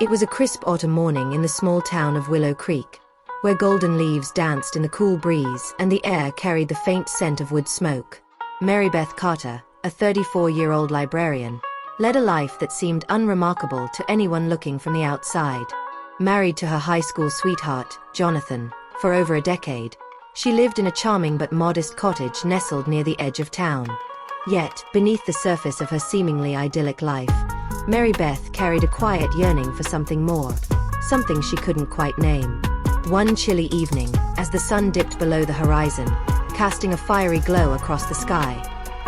It was a crisp autumn morning in the small town of Willow Creek, where golden leaves danced in the cool breeze and the air carried the faint scent of wood smoke. Mary Beth Carter, a 34-year-old librarian, led a life that seemed unremarkable to anyone looking from the outside. Married to her high school sweetheart, Jonathan, for over a decade, she lived in a charming but modest cottage nestled near the edge of town. Yet, beneath the surface of her seemingly idyllic life, Mary Beth carried a quiet yearning for something more, something she couldn't quite name. One chilly evening, as the sun dipped below the horizon, casting a fiery glow across the sky,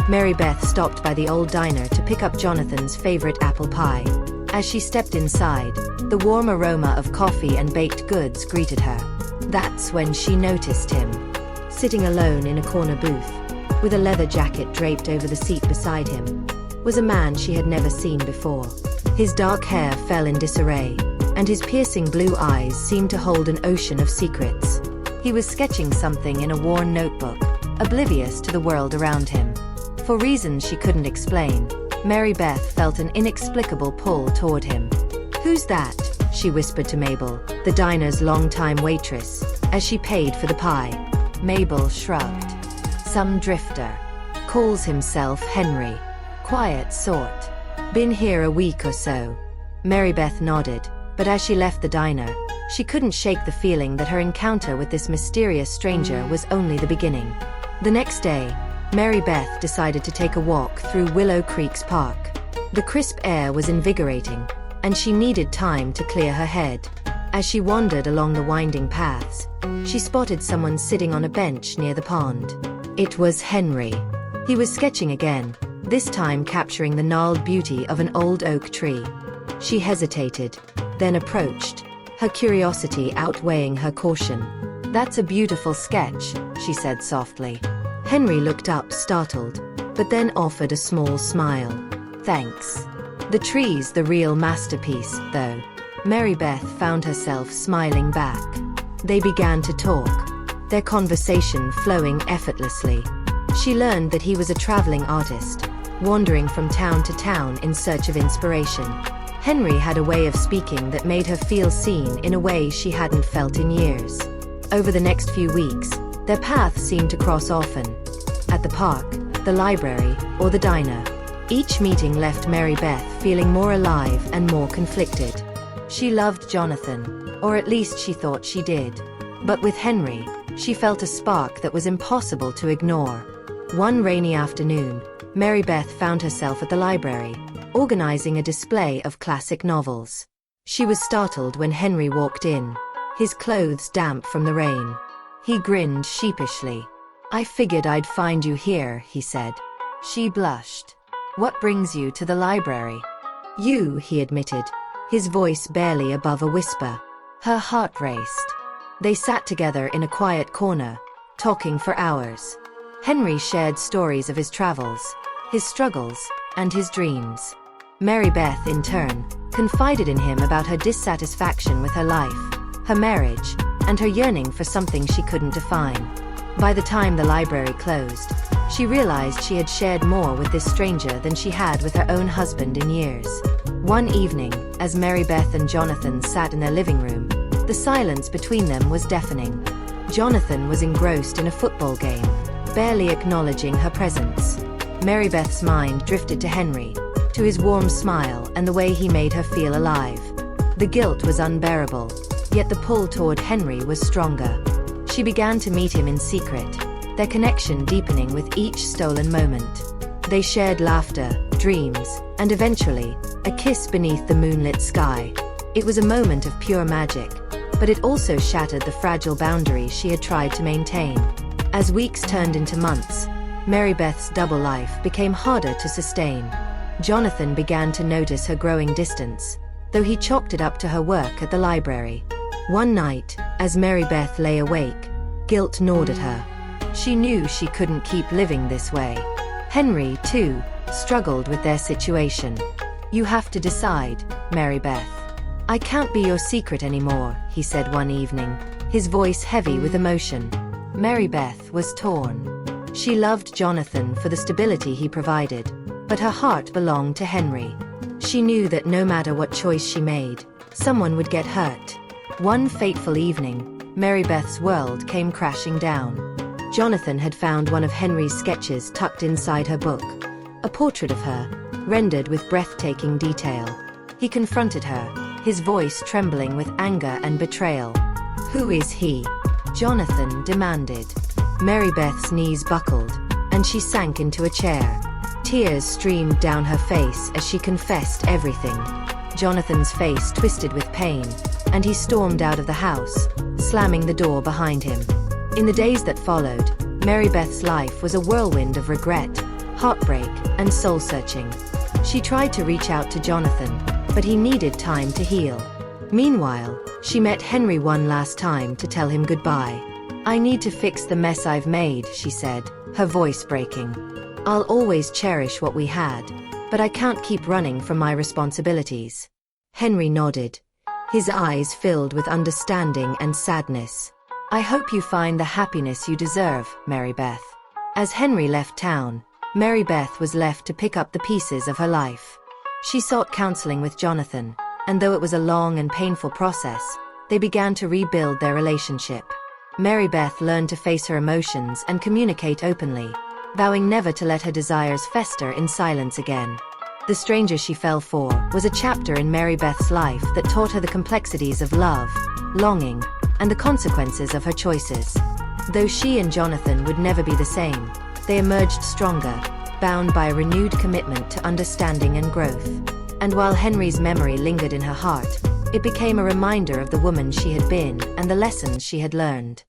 Mary Beth stopped by the old diner to pick up Jonathan's favorite apple pie. As she stepped inside, the warm aroma of coffee and baked goods greeted her. That's when she noticed him, sitting alone in a corner booth, with a leather jacket draped over the seat beside him, was a man she had never seen before. His dark hair fell in disarray, and his piercing blue eyes seemed to hold an ocean of secrets. He was sketching something in a worn notebook, oblivious to the world around him. For reasons she couldn't explain, Mary Beth felt an inexplicable pull toward him. "Who's that?" she whispered to Mabel, the diner's longtime waitress, as she paid for the pie. Mabel shrugged. "Some drifter. Calls himself Henry. Quiet sort. Been here a week or so." Mary Beth nodded, but as she left the diner, she couldn't shake the feeling that her encounter with this mysterious stranger was only the beginning. The next day, Mary Beth decided to take a walk through Willow Creek's park. The crisp air was invigorating, and she needed time to clear her head. As she wandered along the winding paths, she spotted someone sitting on a bench near the pond. It was Henry. He was sketching again, this time capturing the gnarled beauty of an old oak tree. She hesitated, then approached, her curiosity outweighing her caution. "That's a beautiful sketch," she said softly. Henry looked up, startled, but then offered a small smile. "Thanks. The tree's the real masterpiece, though." Mary Beth found herself smiling back. They began to talk, their conversation flowing effortlessly. She learned that he was a traveling artist, wandering from town to town in search of inspiration. Henry had a way of speaking that made her feel seen in a way she hadn't felt in years. Over the next few weeks, their paths seemed to cross often. At the park, the library, or the diner. Each meeting left Mary Beth feeling more alive and more conflicted. She loved Jonathan, or at least she thought she did. But with Henry, she felt a spark that was impossible to ignore. One rainy afternoon, Mary Beth found herself at the library, organizing a display of classic novels. She was startled when Henry walked in, his clothes damp from the rain. He grinned sheepishly. "I figured I'd find you here," he said. She blushed. "What brings you to the library?" "You," he admitted, his voice barely above a whisper. Her heart raced. They sat together in a quiet corner, talking for hours. Henry shared stories of his travels, his struggles, and his dreams. Mary Beth, in turn, confided in him about her dissatisfaction with her life, her marriage, and her yearning for something she couldn't define. By the time the library closed, she realized she had shared more with this stranger than she had with her own husband in years. One evening, as Mary Beth and Jonathan sat in their living room, the silence between them was deafening. Jonathan was engrossed in a football game, barely acknowledging her presence. Mary Beth's mind drifted to Henry, to his warm smile and the way he made her feel alive. The guilt was unbearable, yet the pull toward Henry was stronger. She began to meet him in secret, their connection deepening with each stolen moment. They shared laughter, dreams, and eventually, a kiss beneath the moonlit sky. It was a moment of pure magic, but it also shattered the fragile boundaries she had tried to maintain. As weeks turned into months, Mary Beth's double life became harder to sustain. Jonathan began to notice her growing distance, though he chalked it up to her work at the library. One night, as Mary Beth lay awake, guilt gnawed at her. She knew she couldn't keep living this way. Henry, too, struggled with their situation. "You have to decide, Mary Beth. I can't be your secret anymore," he said one evening, his voice heavy with emotion. Mary Beth was torn. She loved Jonathan for the stability he provided, but her heart belonged to Henry. She knew that no matter what choice she made, someone would get hurt. One fateful evening, Mary Beth's world came crashing down. Jonathan had found one of Henry's sketches tucked inside her book, a portrait of her, rendered with breathtaking detail. He confronted her, his voice trembling with anger and betrayal. "Who is he?" Jonathan demanded. Mary Beth's knees buckled, and she sank into a chair. Tears streamed down her face as she confessed everything. Jonathan's face twisted with pain, and he stormed out of the house, slamming the door behind him. In the days that followed, Mary Beth's life was a whirlwind of regret, heartbreak, and soul-searching. She tried to reach out to Jonathan, but he needed time to heal. Meanwhile, she met Henry one last time to tell him goodbye. "I need to fix the mess I've made," she said, her voice breaking. "I'll always cherish what we had, but I can't keep running from my responsibilities." Henry nodded, his eyes filled with understanding and sadness. "I hope you find the happiness you deserve, Mary Beth." As Henry left town, Mary Beth was left to pick up the pieces of her life. She sought counseling with Jonathan, and though it was a long and painful process, they began to rebuild their relationship. Mary Beth learned to face her emotions and communicate openly, vowing never to let her desires fester in silence again. The stranger she fell for was a chapter in Mary Beth's life that taught her the complexities of love, longing, and the consequences of her choices. Though she and Jonathan would never be the same, they emerged stronger, bound by a renewed commitment to understanding and growth. And while Henry's memory lingered in her heart, it became a reminder of the woman she had been and the lessons she had learned.